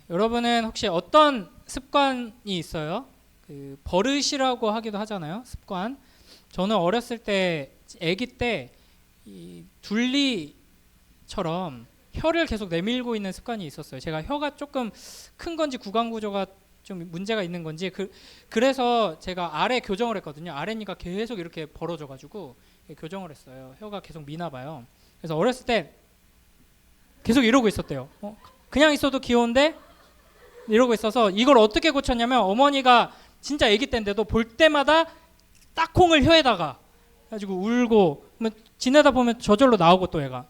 여러분은 혹시 어떤 습관이 있어요? 버릇이라고 하기도 하잖아요. 습관. 저는 어렸을 때, 아기 때 이 둘리처럼 혀를 계속 내밀고 있는 습관이 있었어요. 제가 혀가 조금 큰 건지 구강 구조가 좀 문제가 있는 건지 그래서 제가 아래 교정을 했거든요. 아랫니가 계속 이렇게 벌어져가지고 교정을 했어요. 혀가 계속 미나 봐요. 그래서 어렸을 때 계속 이러고 있었대요. 그냥 있어도 귀여운데 이러고 있어서 이걸 어떻게 고쳤냐면 어머니가 진짜 아기 때인데도 볼 때마다 딱콩을 혀에다가 가지고 울고 지내다 보면 저절로 나오고 또 애가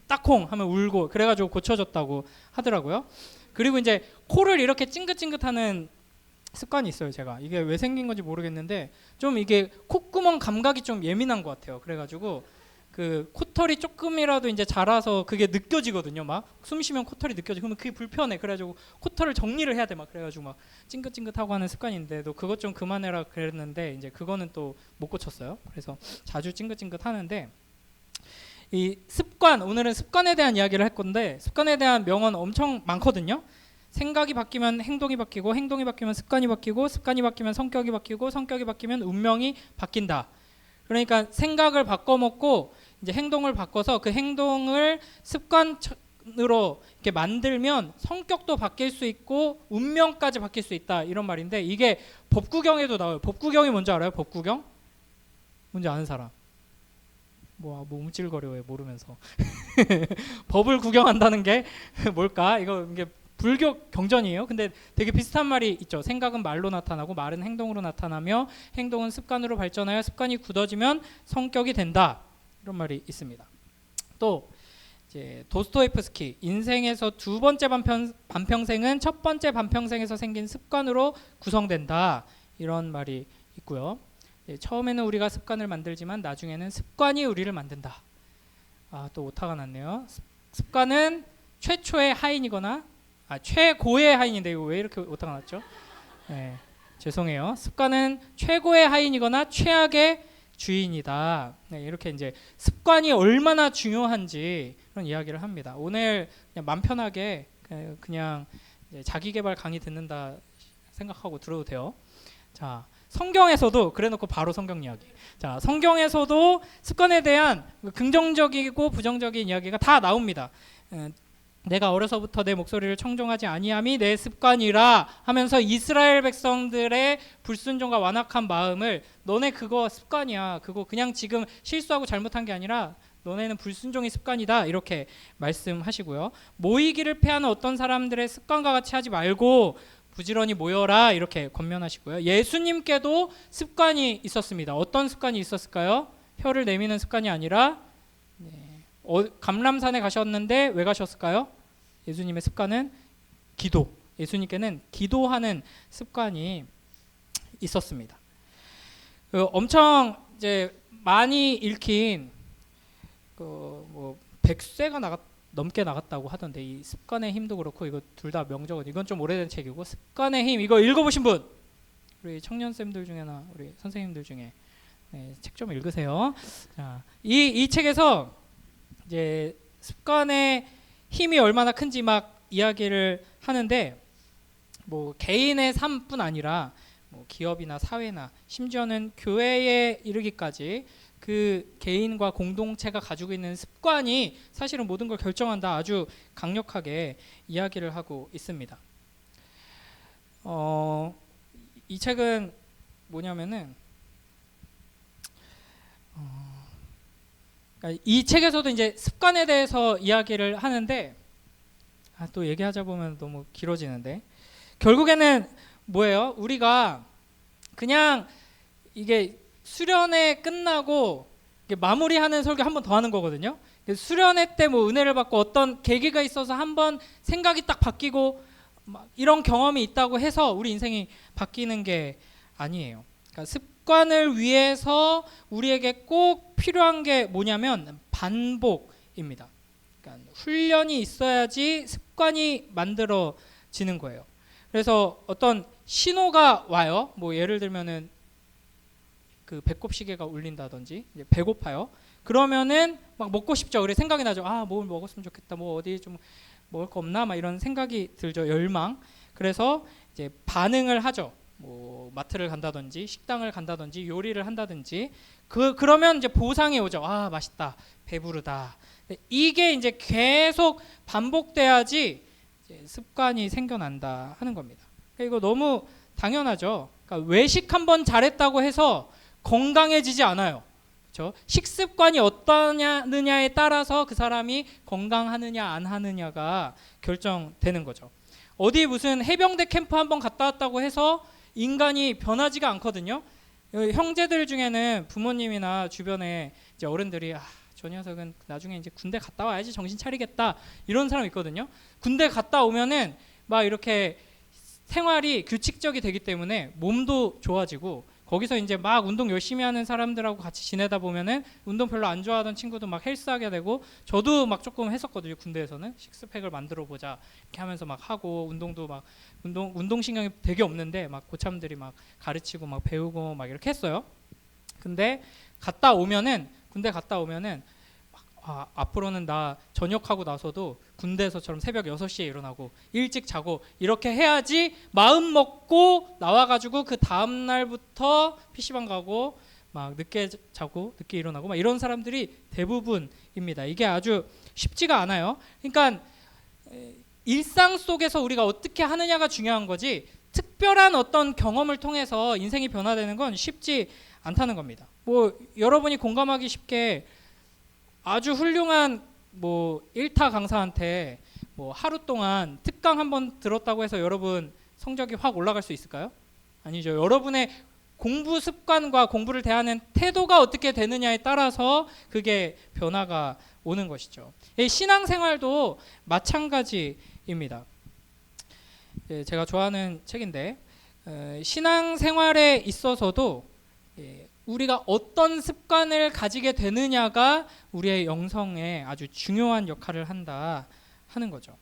딱콩 하면 울고 그래가지고 고쳐졌다고 하더라고요. 그리고 이제 코를 이렇게 찡긋찡긋하는 습관이 있어요. 제가 이게 왜 생긴 건지 모르겠는데 좀 이게 콧구멍 감각이 좀 예민한 것 같아요. 그래가지고 그 코털이 조금이라도 이제 자라서 그게 느껴지거든요. 막 숨 쉬면 코털이 느껴져. 그러면 그게 불편해. 그래가지고 코털을 정리를 해야 돼. 막 그래가지고 막 찡긋찡긋하고 하는 습관인데 너 그것 좀 그만해라 그랬는데 이제 그거는 또 못 고쳤어요. 그래서 자주 찡긋찡긋 하는데 이 습관, 오늘은 습관에 대한 이야기를 할 건데 습관에 대한 명언 엄청 많거든요. 생각이 바뀌면 행동이 바뀌고 행동이 바뀌면 습관이 바뀌고 습관이 바뀌면 성격이 바뀌고 성격이 바뀌면 운명이 바뀐다. 그러니까 생각을 바꿔먹고 이제 행동을 바꿔서 그 행동을 습관으로 이렇게 만들면 성격도 바뀔 수 있고 운명까지 바뀔 수 있다 이런 말인데 이게 법구경에도 나와요. 법구경이 뭔지 알아요? 법구경? 뭔지 아는 사람? 뭐 움찔거려 왜 모르면서 법을 구경한다는 게 뭘까? 이게 불교 경전이에요. 근데 되게 비슷한 말이 있죠. 생각은 말로 나타나고 말은 행동으로 나타나며 행동은 습관으로 발전하여 습관이 굳어지면 성격이 된다. 이런 말이 있습니다. 또 이제 도스토옙스키 인생에서 두 번째 반평생은 첫 번째 반평생에서 생긴 습관으로 구성된다. 이런 말이 있고요. 처음에는 우리가 습관을 만들지만 나중에는 습관이 우리를 만든다. 또 오타가 났네요. 습관은 최초의 하인이거나 최고의 하인인데 이거 왜 이렇게 오타가 났죠? 네, 죄송해요. 습관은 최고의 하인이거나 최악의 주인이다. 네, 이렇게 이제 습관이 얼마나 중요한지 그런 이야기를 합니다. 오늘 그냥 맘 편하게 그냥 자기 개발 강의 듣는다 생각하고 들어도 돼요. 자, 성경에서도 그래놓고 바로 성경 이야기. 자, 성경에서도 습관에 대한 긍정적이고 부정적인 이야기가 다 나옵니다. 내가 어려서부터 내 목소리를 청종하지 아니함이 내 습관이라 하면서 이스라엘 백성들의 불순종과 완악한 마음을 너네 그거 습관이야. 그거 그냥 지금 실수하고 잘못한 게 아니라 너네는 불순종이 습관이다. 이렇게 말씀하시고요. 모이기를 패하는 어떤 사람들의 습관과 같이 하지 말고 부지런히 모여라 이렇게 권면하시고요. 예수님께도 습관이 있었습니다. 어떤 습관이 있었을까요? 혀를 내미는 습관이 아니라 감람산에 가셨는데 왜 가셨을까요? 예수님의 습관은 기도. 예수님께는 기도하는 습관이 있었습니다. 엄청 이제 많이 읽힌 100쇄가 넘게 나갔다고 하던데 이 습관의 힘도 그렇고 이거 둘 다 명적은 이건 좀 오래된 책이고 습관의 힘 이거 읽어보신 분 우리 청년쌤들 중에나 우리 선생님들 중에 책 좀 읽으세요. 자, 이 책에서 이제 습관의 힘이 얼마나 큰지 막 이야기를 하는데 뭐 개인의 삶뿐 아니라 뭐 기업이나 사회나 심지어는 교회에 이르기까지 그 개인과 공동체가 가지고 있는 습관이 사실은 모든 걸 결정한다 아주 강력하게 이야기를 하고 있습니다. 이 책은 뭐냐면은 그러니까 이 책에서도 이제 습관에 대해서 이야기를 하는데 또 얘기하자 보면 너무 길어지는데 결국에는 뭐예요? 우리가 그냥 이게 수련회 끝나고 마무리하는 설교 한 번 더 하는 거거든요. 수련회 때 뭐 은혜를 받고 어떤 계기가 있어서 한번 생각이 딱 바뀌고 막 이런 경험이 있다고 해서 우리 인생이 바뀌는 게 아니에요. 그러니까 습관을 위해서 우리에게 꼭 필요한 게 뭐냐면 반복입니다. 그러니까 훈련이 있어야지 습관이 만들어지는 거예요. 그래서 어떤 신호가 와요. 뭐 예를 들면은 그 배꼽 시계가 울린다든지 이제 배고파요. 그러면은 막 먹고 싶죠. 그래 생각이 나죠. 뭘 먹었으면 좋겠다. 뭐 어디 좀 먹을 거 없나 막 이런 생각이 들죠. 열망. 그래서 이제 반응을 하죠. 뭐 마트를 간다든지 식당을 간다든지 요리를 한다든지 그러면 이제 보상이 오죠. 아, 맛있다, 배부르다. 이게 이제 계속 반복돼야지 이제 습관이 생겨난다 하는 겁니다. 그러니까 이거 너무 당연하죠. 그러니까 외식 한번 잘했다고 해서 건강해지지 않아요. 그렇죠? 식습관이 어떠냐에 따라서 그 사람이 건강하느냐 안 하느냐가 결정되는 거죠. 어디 무슨 해병대 캠프 한번 갔다 왔다고 해서 인간이 변하지가 않거든요. 형제들 중에는 부모님이나 주변에 이제 어른들이 저 녀석은 나중에 이제 군대 갔다 와야지 정신 차리겠다 이런 사람 있거든요. 군대 갔다 오면은 막 이렇게 생활이 규칙적이 되기 때문에 몸도 좋아지고 거기서 이제 막 운동 열심히 하는 사람들하고 같이 지내다 보면은 운동 별로 안 좋아하던 친구도 막 헬스하게 되고 저도 막 조금 했었거든요. 군대에서는 식스팩을 만들어 보자 이렇게 하면서 막 하고 운동도 막 운동신경이 되게 없는데 막 고참들이 막 가르치고 막 배우고 막 이렇게 했어요. 근데 군대 갔다 오면은 앞으로는 나 전역하고 나서도 군대에서처럼 새벽 6시에 일어나고 일찍 자고 이렇게 해야지 마음 먹고 나와가지고 그 다음 날부터 PC방 가고 막 늦게 자고 늦게 일어나고 막 이런 사람들이 대부분입니다. 이게 아주 쉽지가 않아요. 그러니까 일상 속에서 우리가 어떻게 하느냐가 중요한 거지 특별한 어떤 경험을 통해서 인생이 변화되는 건 쉽지 않다는 겁니다. 뭐 여러분이 공감하기 쉽게 아주 훌륭한 뭐 1타 강사한테 뭐 하루 동안 특강 한번 들었다고 해서 여러분 성적이 확 올라갈 수 있을까요? 아니죠. 여러분의 공부 습관과 공부를 대하는 태도가 어떻게 되느냐에 따라서 그게 변화가 오는 것이죠. 신앙생활도 마찬가지입니다. 제가 좋아하는 책인데 신앙생활에 있어서도 우리가 어떤 습관을 가지게 되느냐가 우리의 영성에 아주 중요한 역할을 한다 하는 거죠.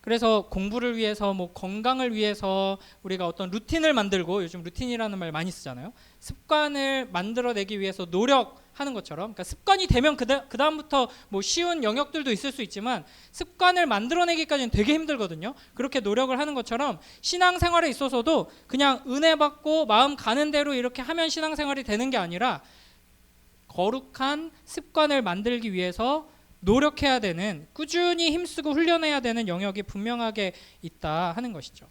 그래서 공부를 위해서 뭐 건강을 위해서 우리가 어떤 루틴을 만들고 요즘 루틴이라는 말 많이 쓰잖아요. 습관을 만들어내기 위해서 노력하는 것처럼 그러니까 습관이 되면 그다음부터 뭐 쉬운 영역들도 있을 수 있지만 습관을 만들어내기까지는 되게 힘들거든요. 그렇게 노력을 하는 것처럼 신앙생활에 있어서도 그냥 은혜 받고 마음 가는 대로 이렇게 하면 신앙생활이 되는 게 아니라 거룩한 습관을 만들기 위해서 노력해야 되는 꾸준히 힘쓰고 훈련해야 되는 영역이 분명하게 있다 하는 것이죠.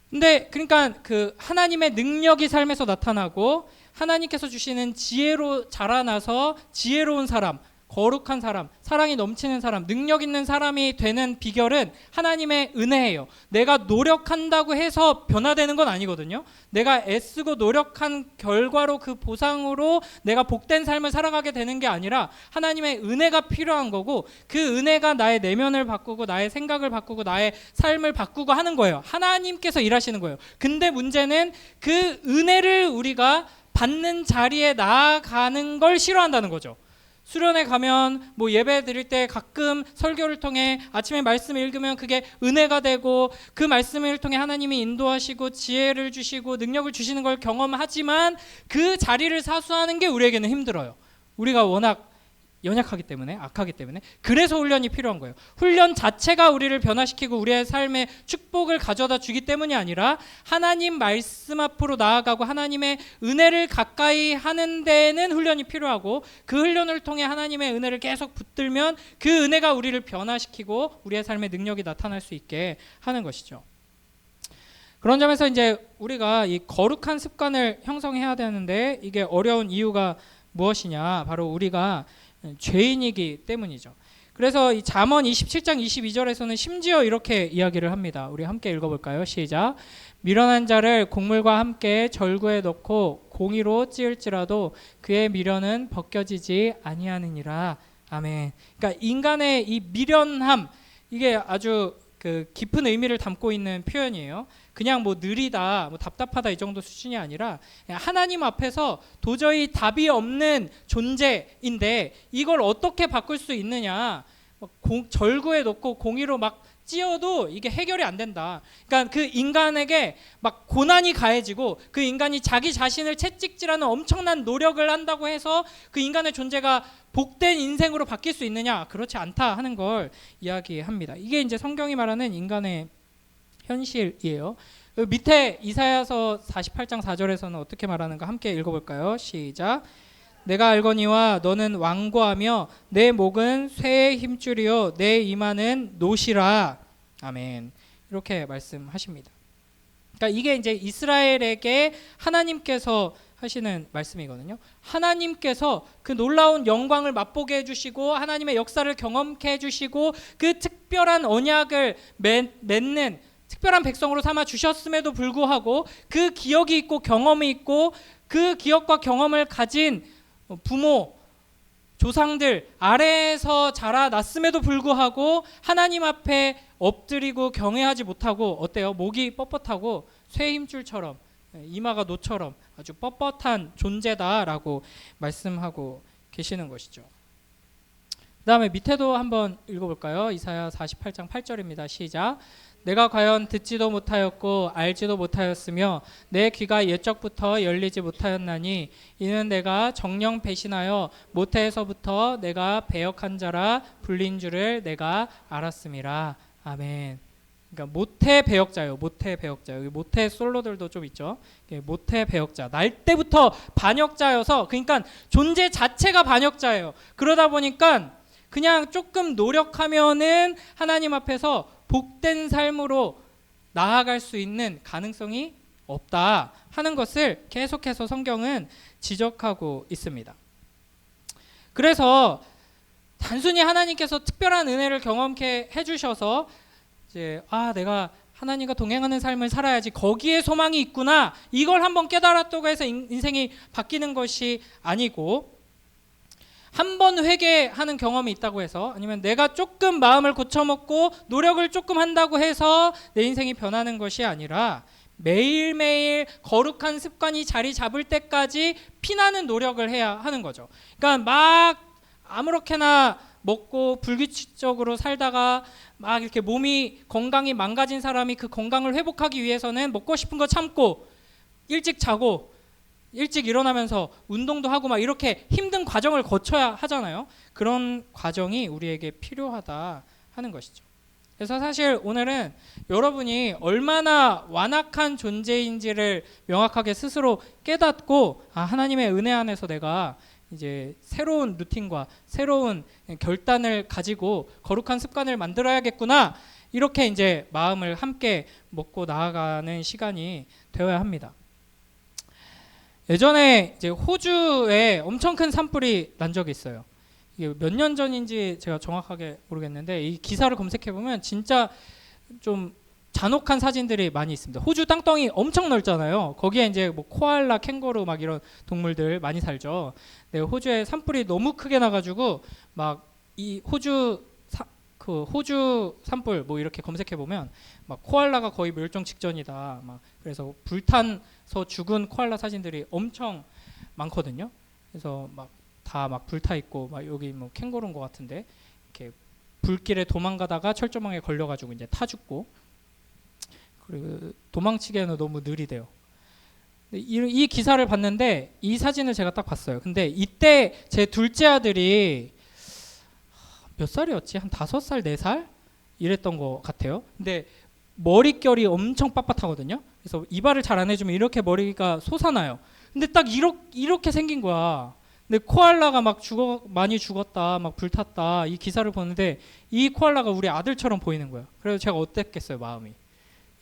근데 그러니까 그 하나님의 능력이 삶에서 나타나고 하나님께서 주시는 지혜로 자라나서 지혜로운 사람, 거룩한 사람, 사랑이 넘치는 사람, 능력 있는 사람이 되는 비결은 하나님의 은혜예요. 내가 노력한다고 해서 변화되는 건 아니거든요. 내가 애쓰고 노력한 결과로 그 보상으로 내가 복된 삶을 살아가게 되는 게 아니라 하나님의 은혜가 필요한 거고 그 은혜가 나의 내면을 바꾸고 나의 생각을 바꾸고 나의 삶을 바꾸고 하는 거예요. 하나님께서 일하시는 거예요. 근데 문제는 그 은혜를 우리가 받는 자리에 나아가는 걸 싫어한다는 거죠. 수련회 가면 뭐 예배 드릴 때 가끔 설교를 통해 아침에 말씀 읽으면 그게 은혜가 되고 그 말씀을 통해 하나님이 인도하시고 지혜를 주시고 능력을 주시는 걸 경험하지만 그 자리를 사수하는 게 우리에게는 힘들어요. 우리가 워낙 연약하기 때문에 악하기 때문에 그래서 훈련이 필요한 거예요. 훈련 자체가 우리를 변화시키고 우리의 삶에 축복을 가져다 주기 때문이 아니라 하나님 말씀 앞으로 나아가고 하나님의 은혜를 가까이 하는 데는 훈련이 필요하고 그 훈련을 통해 하나님의 은혜를 계속 붙들면 그 은혜가 우리를 변화시키고 우리의 삶에 능력이 나타날 수 있게 하는 것이죠. 그런 점에서 이제 우리가 이 거룩한 습관을 형성해야 되는데 이게 어려운 이유가 무엇이냐? 바로 우리가 죄인이기 때문이죠. 그래서 이 잠언 27장 22절에서는 심지어 이렇게 이야기를 합니다. 우리 함께 읽어볼까요? 시작. 미련한 자를 곡물과 함께 절구에 넣고 공의로 찌을지라도 그의 미련은 벗겨지지 아니하느니라. 아멘. 그러니까 인간의 이 미련함 이게 아주 그 깊은 의미를 담고 있는 표현이에요. 그냥 뭐 느리다, 뭐 답답하다 이 정도 수준이 아니라 하나님 앞에서 도저히 답이 없는 존재인데 이걸 어떻게 바꿀 수 있느냐? 절구에 넣고 공의로 막 찌어도 이게 해결이 안 된다. 그러니까 그 인간에게 막 고난이 가해지고 그 인간이 자기 자신을 채찍질하는 엄청난 노력을 한다고 해서 그 인간의 존재가 복된 인생으로 바뀔 수 있느냐? 그렇지 않다 하는 걸 이야기합니다. 이게 이제 성경이 말하는 인간의 현실이에요. 밑에 이사야서 48장 4절에서는 어떻게 말하는가 함께 읽어볼까요? 시작. 내가 알거니와 너는 완고하며 내 목은 쇠의 힘줄이요 내 이마는 노시라. 아멘. 이렇게 말씀하십니다. 그러니까 이게 이제 이스라엘에게 하나님께서 하시는 말씀이거든요. 하나님께서 그 놀라운 영광을 맛보게 해주시고 하나님의 역사를 경험케 해주시고 그 특별한 언약을 맺는 특별한 백성으로 삼아 주셨음에도 불구하고 그 기억이 있고 경험이 있고 그 기억과 경험을 가진 부모, 조상들 아래에서 자라났음에도 불구하고 하나님 앞에 엎드리고 경외하지 못하고 어때요? 목이 뻣뻣하고 쇠 힘줄처럼 이마가 노처럼 아주 뻣뻣한 존재다라고 말씀하고 계시는 것이죠. 그 다음에 밑에도 한번 읽어볼까요? 이사야 48장 8절입니다. 시작. 내가 과연 듣지도 못하였고 알지도 못하였으며 내 귀가 옛적부터 열리지 못하였나니 이는 내가 정령 배신하여 모태에서부터 내가 배역한 자라 불린 줄을 내가 알았음이라. 아멘. 그러니까 모태 배역자요. 모태 배역자. 여기 모태 솔로들도 좀 있죠. 모태 배역자. 날 때부터 반역자여서 그러니까 존재 자체가 반역자예요. 그러다 보니까 그냥 조금 노력하면은 하나님 앞에서 복된 삶으로 나아갈 수 있는 가능성이 없다 하는 것을 계속해서 성경은 지적하고 있습니다. 그래서 단순히 하나님께서 특별한 은혜를 경험케 해주셔서 이제 내가 하나님과 동행하는 삶을 살아야지 거기에 소망이 있구나 이걸 한번 깨달았다고 해서 인생이 바뀌는 것이 아니고 한 번 회개하는 경험이 있다고 해서 아니면 내가 조금 마음을 고쳐먹고 노력을 조금 한다고 해서 내 인생이 변하는 것이 아니라 매일매일 거룩한 습관이 자리 잡을 때까지 피나는 노력을 해야 하는 거죠. 그러니까 막 아무렇게나 먹고 불규칙적으로 살다가 막 이렇게 몸이 건강이 망가진 사람이 그 건강을 회복하기 위해서는 먹고 싶은 거 참고 일찍 자고 일찍 일어나면서 운동도 하고 막 이렇게 힘든 과정을 거쳐야 하잖아요. 그런 과정이 우리에게 필요하다 하는 것이죠. 그래서 사실 오늘은 여러분이 얼마나 완악한 존재인지를 명확하게 스스로 깨닫고 하나님의 은혜 안에서 내가 이제 새로운 루틴과 새로운 결단을 가지고 거룩한 습관을 만들어야겠구나 이렇게 이제 마음을 함께 먹고 나아가는 시간이 되어야 합니다. 예전에 이제 호주에 엄청 큰 산불이 난 적이 있어요. 이게 몇 년 전인지 제가 정확하게 모르겠는데 이 기사를 검색해 보면 진짜 좀 잔혹한 사진들이 많이 있습니다. 호주 땅덩이 엄청 넓잖아요. 거기에 이제 뭐 코알라, 캥거루 막 이런 동물들 많이 살죠. 네, 호주에 산불이 너무 크게 나가지고 막 이 호주 산불 뭐 이렇게 검색해 보면 막 코알라가 거의 멸종 직전이다. 막 그래서 불탄서 죽은 코알라 사진들이 엄청 많거든요. 그래서 막 다 막 불타 있고 막 여기 뭐 캥거루인 것 같은데 이렇게 불길에 도망가다가 철조망에 걸려가지고 이제 타 죽고 그리고 도망치기에는 너무 느리대요. 이 기사를 봤는데 이 사진을 제가 딱 봤어요. 근데 이때 제 둘째 아들이 몇 살이었지? 한 5살, 4살? 이랬던 것 같아요. 근데 머릿결이 엄청 빳빳하거든요. 그래서 이발을 잘 안 해주면 이렇게 머리가 솟아나요. 근데 딱 이렇게 생긴 거야. 근데 코알라가 막 많이 죽었다, 막 불탔다 이 기사를 보는데 이 코알라가 우리 아들처럼 보이는 거야. 그래서 제가 어땠겠어요, 마음이.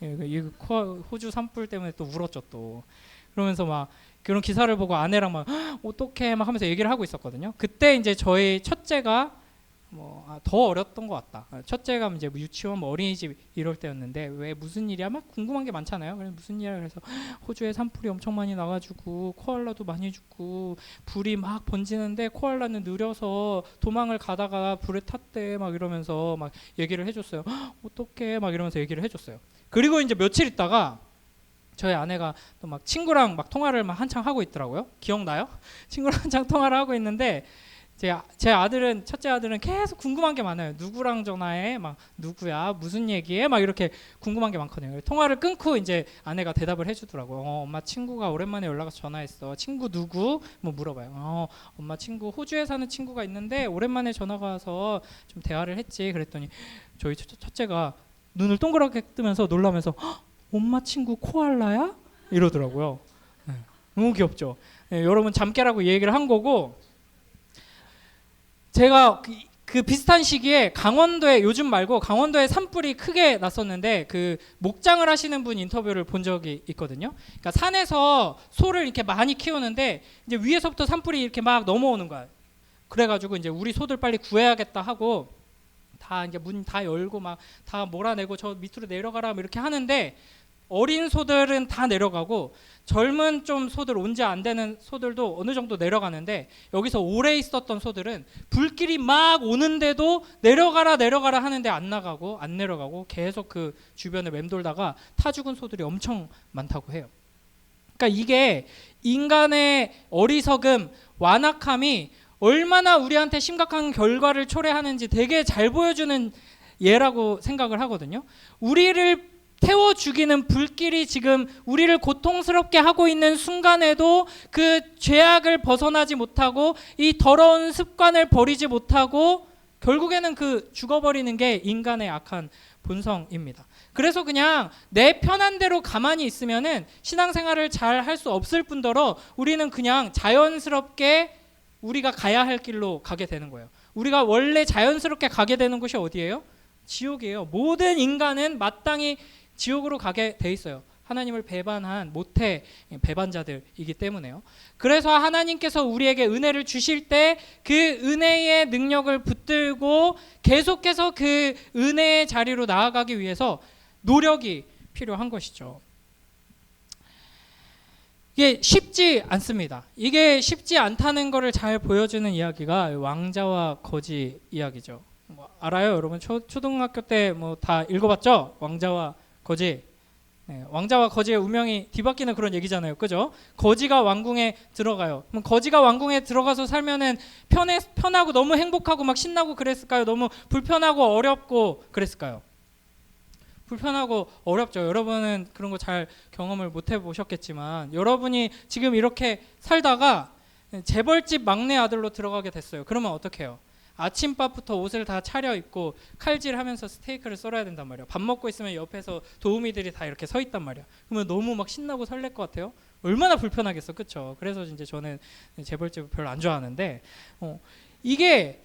이 호주 산불 때문에 또 울었죠, 또. 그러면서 막 그런 기사를 보고 아내랑 막 어떡해 막 하면서 얘기를 하고 있었거든요. 그때 이제 저희 첫째가 더 어렸던 것 같다. 첫째가 이제 유치원 뭐 어린이집 이럴 때였는데 왜 무슨 일이야? 막 궁금한 게 많잖아요. 그래서 무슨 일이야? 그래서 호주에 산불이 엄청 많이 나가지고 코알라도 많이 죽고 불이 막 번지는데 코알라는 느려서 도망을 가다가 불에 탔대 막 이러면서 막 얘기를 해줬어요. 어떡해 막 이러면서 얘기를 해줬어요. 그리고 이제 며칠 있다가 저희 아내가 또 막 친구랑 막 통화를 막 한창 하고 있더라고요. 기억나요? 친구랑 한창 통화를 하고 있는데 제 아들은 첫째 아들은 계속 궁금한 게 많아요. 누구랑 전화해? 막 누구야? 무슨 얘기해? 막 이렇게 궁금한 게 많거든요. 통화를 끊고 이제 아내가 대답을 해주더라고요. 엄마 친구가 오랜만에 연락 와서 전화했어. 친구 누구? 뭐 물어봐요. 엄마 친구 호주에 사는 친구가 있는데 오랜만에 전화가 와서 좀 대화를 했지. 그랬더니 저희 첫째가 눈을 동그랗게 뜨면서 놀라면서 엄마 친구 코알라야? 이러더라고요. 네, 너무 귀엽죠. 네, 여러분 잠깨라고 이 얘기를 한 거고. 제가 그 비슷한 시기에 강원도에 요즘 말고 강원도에 산불이 크게 났었는데 그 목장을 하시는 분 인터뷰를 본 적이 있거든요. 그러니까 산에서 소를 이렇게 많이 키우는데 이제 위에서부터 산불이 이렇게 막 넘어오는 거야. 그래가지고 이제 우리 소들 빨리 구해야겠다 하고 다 이제 문 다 열고 막 다 몰아내고 저 밑으로 내려가라 이렇게 하는데 어린 소들은 다 내려가고 젊은 좀 소들 온지 안 되는 소들도 어느 정도 내려가는데 여기서 오래 있었던 소들은 불길이 막 오는데도 내려가라 하는데 안 나가고 안 내려가고 계속 그 주변을 맴돌다가 타 죽은 소들이 엄청 많다고 해요. 그러니까 이게 인간의 어리석음, 완악함이 얼마나 우리한테 심각한 결과를 초래하는지 되게 잘 보여주는 예라고 생각을 하거든요. 우리를 태워 죽이는 불길이 지금 우리를 고통스럽게 하고 있는 순간에도 그 죄악을 벗어나지 못하고 이 더러운 습관을 버리지 못하고 결국에는 그 죽어버리는 게 인간의 악한 본성입니다. 그래서 그냥 내 편한 대로 가만히 있으면은 신앙생활을 잘 할 수 없을 뿐더러 우리는 그냥 자연스럽게 우리가 가야 할 길로 가게 되는 거예요. 우리가 원래 자연스럽게 가게 되는 곳이 어디예요? 지옥이에요. 모든 인간은 마땅히 지옥으로 가게 돼 있어요. 하나님을 배반한 모태 배반자들이기 때문에요. 그래서 하나님께서 우리에게 은혜를 주실 때 그 은혜의 능력을 붙들고 계속해서 그 은혜의 자리로 나아가기 위해서 노력이 필요한 것이죠. 이게 쉽지 않습니다. 이게 쉽지 않다는 것을 잘 보여주는 이야기가 왕자와 거지 이야기죠. 알아요, 여러분? 초등학교 때 뭐 다 읽어봤죠? 왕자와 거지. 네, 왕자와 거지의 운명이 뒤바뀌는 그런 얘기잖아요, 그죠? 거지가 왕궁에 들어가요. 그럼 거지가 왕궁에 들어가서 살면은 편하고 너무 행복하고 막 신나고 그랬을까요? 너무 불편하고 어렵고 그랬을까요? 불편하고 어렵죠. 여러분은 그런 거 잘 경험을 못 해보셨겠지만 여러분이 지금 이렇게 살다가 재벌집 막내 아들로 들어가게 됐어요. 그러면 어떻게 해요? 아침밥부터 옷을 다 차려입고 칼질하면서 스테이크를 썰어야 된단 말이야. 밥 먹고 있으면 옆에서 도우미들이 다 이렇게 서 있단 말이야. 그러면 너무 막 신나고 설렐 것 같아요? 얼마나 불편하겠어, 그렇죠? 그래서 이제 저는 재벌집을 별로 안 좋아하는데 이게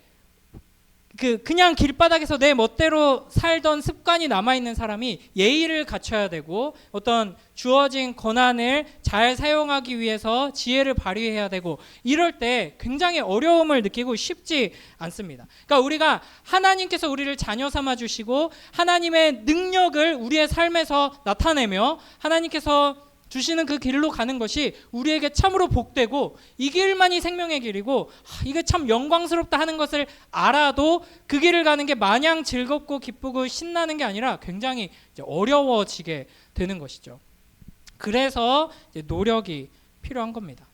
그냥 길바닥에서 내 멋대로 살던 습관이 남아있는 사람이 예의를 갖춰야 되고 어떤 주어진 권한을 잘 사용하기 위해서 지혜를 발휘해야 되고 이럴 때 굉장히 어려움을 느끼고 쉽지 않습니다. 그러니까 우리가 하나님께서 우리를 자녀 삼아 주시고 하나님의 능력을 우리의 삶에서 나타내며 하나님께서 주시는 그 길로 가는 것이 우리에게 참으로 복되고 이 길만이 생명의 길이고 이게 참 영광스럽다 하는 것을 알아도 그 길을 가는 게 마냥 즐겁고 기쁘고 신나는 게 아니라 굉장히 이제 어려워지게 되는 것이죠. 그래서 이제 노력이 필요한 겁니다.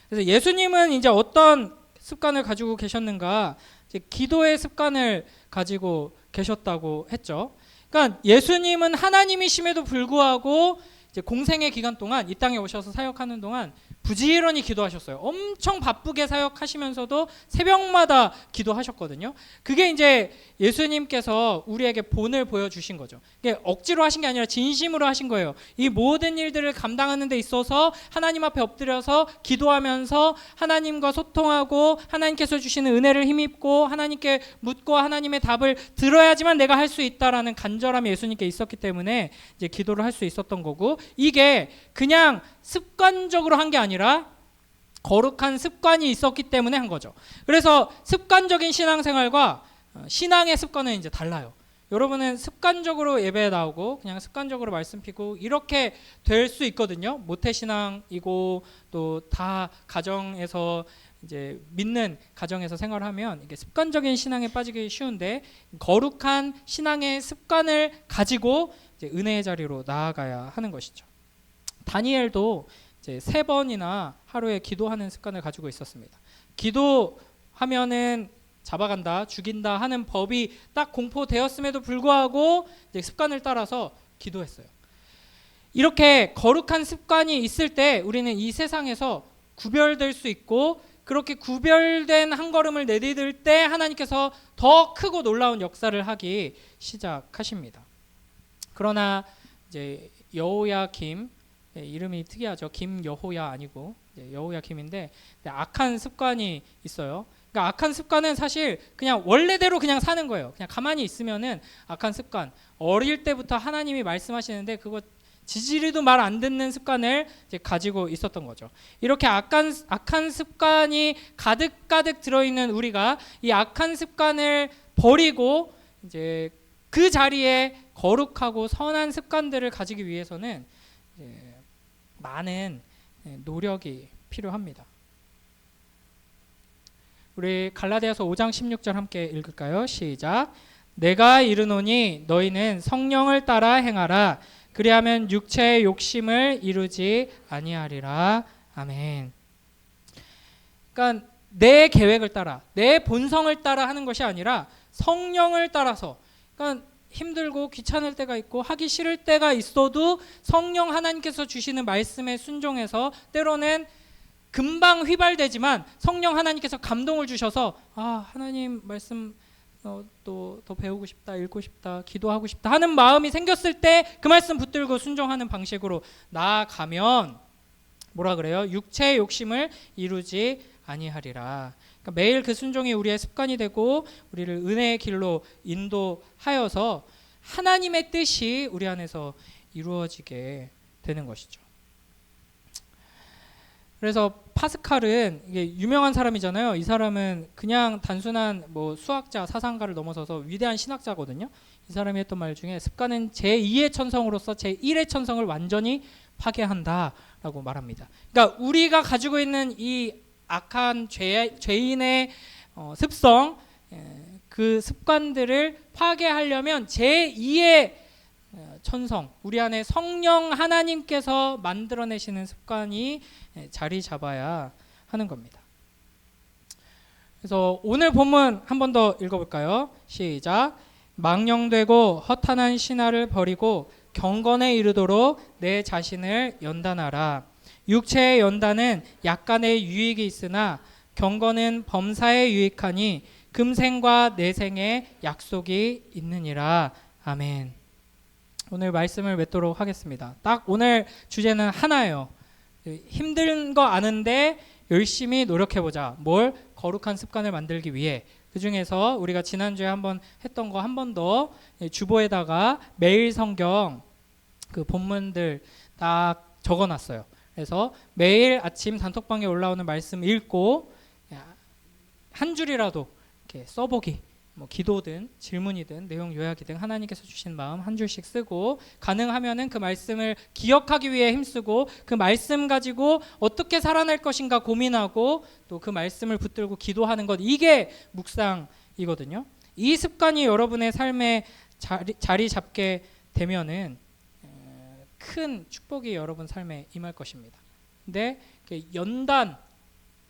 그래서 예수님은 이제 어떤 습관을 가지고 계셨는가? 이제 기도의 습관을 가지고 계셨다고 했죠. 그러니까 예수님은 하나님이심에도 불구하고 이제 공생의 기간 동안 이 땅에 오셔서 사역하는 동안 부지런히 기도하셨어요. 엄청 바쁘게 사역하시면서도 새벽마다 기도하셨거든요. 그게 이제 예수님께서 우리에게 본을 보여주신 거죠. 이게 억지로 하신 게 아니라 진심으로 하신 거예요. 이 모든 일들을 감당하는 데 있어서 하나님 앞에 엎드려서 기도하면서 하나님과 소통하고 하나님께서 주시는 은혜를 힘입고 하나님께 묻고 하나님의 답을 들어야지만 내가 할 수 있다라는 간절함이 예수님께 있었기 때문에 이제 기도를 할 수 있었던 거고 이게 그냥 습관적으로 한 게 아니라 거룩한 습관이 있었기 때문에 한 거죠. 그래서 습관적인 신앙생활과 신앙의 습관은 이제 달라요. 여러분은 습관적으로 예배에 나오고 그냥 습관적으로 말씀 피고 이렇게 될 수 있거든요. 모태신앙이고 또 다 가정에서 이제 믿는 가정에서 생활하면 이게 습관적인 신앙에 빠지기 쉬운데 거룩한 신앙의 습관을 가지고 이제 은혜의 자리로 나아가야 하는 것이죠. 다니엘도 이제 3번이나 하루에 기도하는 습관을 가지고 있었습니다. 기도 하면은 잡아간다, 죽인다 하는 법이 딱 공포되었음에도 불구하고 이제 습관을 따라서 기도했어요. 이렇게 거룩한 습관이 있을 때 우리는 이 세상에서 구별될 수 있고, 그렇게 구별된 한 걸음을 내디딜 때 하나님께서 더 크고 놀라운 역사를 하기 시작하십니다. 그러나 이제 여호야김, 이름이 특이하죠. 김여호야 아니고 여호야김인데, 악한 습관이 있어요. 그러니까 악한 습관은 사실 그냥 원래대로 그냥 사는 거예요. 그냥 가만히 있으면은 악한 습관. 어릴 때부터 하나님이 말씀하시는데 그거 지지리도 말 안 듣는 습관을 이제 가지고 있었던 거죠. 이렇게 악한 습관이 가득가득 들어있는 우리가 이 악한 습관을 버리고 이제 그 자리에 거룩하고 선한 습관들을 가지기 위해서는 많은 노력이 필요합니다. 우리 갈라디아서 5장 16절 함께 읽을까요? 시작. 내가 이르노니 너희는 성령을 따라 행하라. 그리하면 육체의 욕심을 이루지 아니하리라. 아멘. 그러니까 내 계획을 따라, 내 본성을 따라 하는 것이 아니라 성령을 따라서, 그러니까 힘들고 귀찮을 때가 있고 하기 싫을 때가 있어도 성령 하나님께서 주시는 말씀에 순종해서, 때로는 금방 휘발되지만 성령 하나님께서 감동을 주셔서 하나님 말씀 또 더 배우고 싶다, 읽고 싶다, 기도하고 싶다 하는 마음이 생겼을 때 그 말씀 붙들고 순종하는 방식으로 나아가면 뭐라 그래요? 육체의 욕심을 이루지 아니하리라. 그러니까 매일 그 순종이 우리의 습관이 되고 우리를 은혜의 길로 인도하여서 하나님의 뜻이 우리 안에서 이루어지게 되는 것이죠. 그래서 파스칼은 이게 유명한 사람이잖아요. 이 사람은 그냥 단순한 뭐 수학자, 사상가를 넘어서서 위대한 신학자거든요. 이 사람이 했던 말 중에 습관은 제2의 천성으로서 제1의 천성을 완전히 파괴한다라고 말합니다. 그러니까 우리가 가지고 있는 이 악한 죄인의 습성, 그 습관들을 파괴하려면 제2의 천성, 우리 안에 성령 하나님께서 만들어내시는 습관이 자리 잡아야 하는 겁니다. 그래서 오늘 본문 한 번 더 읽어볼까요? 시작. 망령되고 허탄한 신화를 버리고 경건에 이르도록 내 자신을 연단하라. 육체의 연단은 약간의 유익이 있으나 경건은 범사에 유익하니 금생과 내생의 약속이 있느니라. 아멘. 오늘 말씀을 맺도록 하겠습니다. 딱 오늘 주제는 하나예요. 힘든 거 아는데 열심히 노력해보자. 뭘? 거룩한 습관을 만들기 위해. 그 중에서 우리가 지난주에 한번 했던 거 한 번 더 주보에다가 매일 성경 그 본문들 딱 적어놨어요. 그래서 매일 아침 단톡방에 올라오는 말씀 읽고 한 줄이라도 이렇게 써보기. 뭐 기도든 질문이든 내용 요약이든 하나님께서 주신 마음 한 줄씩 쓰고, 가능하면은 그 말씀을 기억하기 위해 힘쓰고 그 말씀 가지고 어떻게 살아낼 것인가 고민하고 또 그 말씀을 붙들고 기도하는 것, 이게 묵상이거든요. 이 습관이 여러분의 삶에 자리 잡게 되면은 큰 축복이 여러분 삶에 임할 것입니다. 근데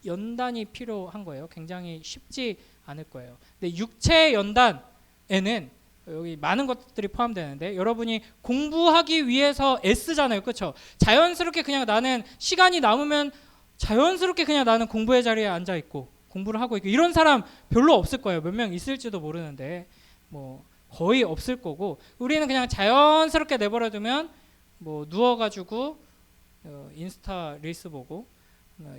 연단이 필요한 거예요. 굉장히 쉽지 않을 거예요. 근데 육체의 연단에는 여기 많은 것들이 포함되는데, 여러분이 공부하기 위해서 애쓰잖아요. 그렇죠? 자연스럽게 그냥 나는 시간이 남으면 자연스럽게 그냥 나는 공부의 자리에 앉아 있고 공부를 하고 있고, 이런 사람 별로 없을 거예요. 몇 명 있을지도 모르는데 뭐 거의 없을 거고, 우리는 그냥 자연스럽게 내버려 두면 뭐 누워가지고 인스타 릴스 보고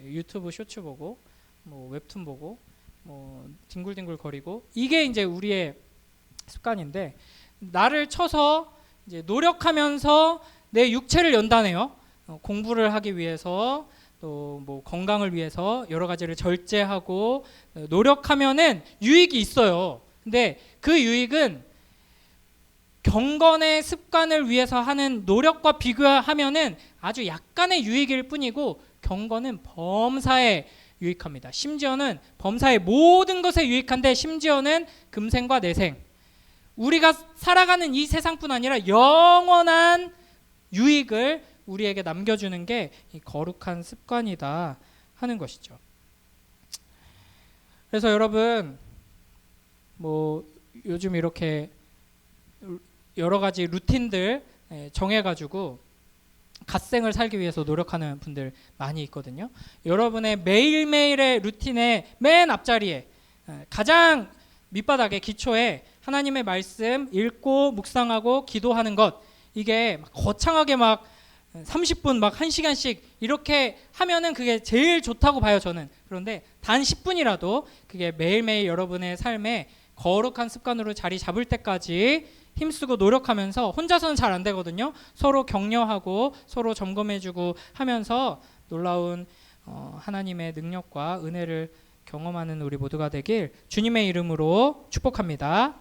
유튜브 쇼츠 보고 뭐 웹툰 보고 뭐 뒹굴뒹굴 거리고, 이게 이제 우리의 습관인데, 나를 쳐서 이제 노력하면서 내 육체를 연단해요. 공부를 하기 위해서 또 뭐 건강을 위해서 여러 가지를 절제하고 노력하면은 유익이 있어요. 근데 그 유익은 경건의 습관을 위해서 하는 노력과 비교하면은 아주 약간의 유익일 뿐이고, 경건은 범사에 유익합니다. 심지어는 범사의 모든 것에 유익한데, 심지어는 금생과 내생, 우리가 살아가는 이 세상뿐 아니라 영원한 유익을 우리에게 남겨주는 게 이 거룩한 습관이다 하는 것이죠. 그래서 여러분 뭐 요즘 이렇게 여러 가지 루틴들 정해가지고 갓생을 살기 위해서 노력하는 분들 많이 있거든요. 여러분의 매일매일의 루틴의 맨 앞자리에 가장 밑바닥에 기초에 하나님의 말씀 읽고 묵상하고 기도하는 것, 이게 막 거창하게 막 30분 막 1시간씩 이렇게 하면은 그게 제일 좋다고 봐요, 저는. 그런데 단 10분이라도 그게 매일매일 여러분의 삶에 거룩한 습관으로 자리 잡을 때까지 힘쓰고 노력하면서, 혼자서는 잘 안 되거든요. 서로 격려하고 서로 점검해주고 하면서 놀라운 하나님의 능력과 은혜를 경험하는 우리 모두가 되길 주님의 이름으로 축복합니다.